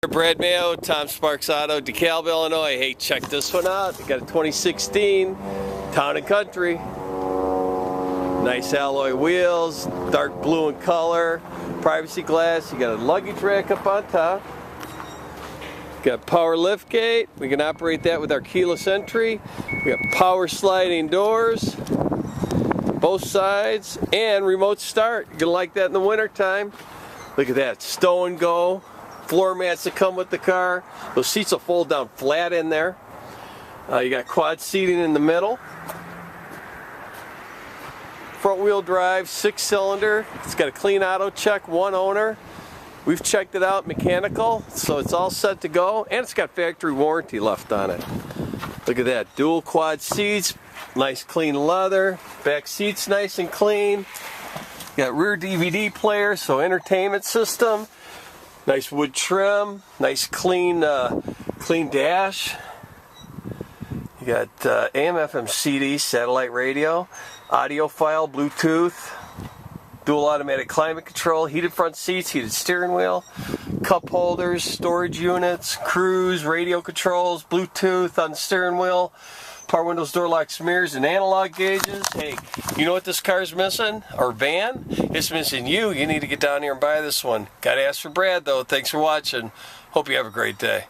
Brad Mayo, Tom Sparks Auto, Dekalb, Illinois. Hey, check this one out. We got a 2016 Town Country. Nice alloy wheels, dark blue in color, privacy glass. You got a luggage rack up on top. Got power lift gate. We can operate that with our keyless entry. We got power sliding doors, both sides, and remote start. You're gonna like that in the winter time. Look at that, stow and go. Floor mats that come with the car. Those seats will fold down flat in there. You got quad seating in the middle. Front wheel drive, 6-cylinder. It's got a clean auto check, one owner. We've checked it out mechanical, so it's all set to go, and it's got factory warranty left on it. Look at that, dual quad seats, nice clean leather, back seats nice and clean. Got rear DVD player, so entertainment system. Nice wood trim, nice clean dash. You got AM, FM, CD, satellite radio, audio file, Bluetooth, dual automatic climate control, heated front seats, heated steering wheel, cup holders, storage units, cruise, radio controls, Bluetooth on the steering wheel, power windows, door locks, mirrors, and analog gauges. Hey, you know what this car's missing? Or van? It's missing you. You need to get down here and buy this one. Gotta ask for Brad though. Thanks for watching. Hope you have a great day.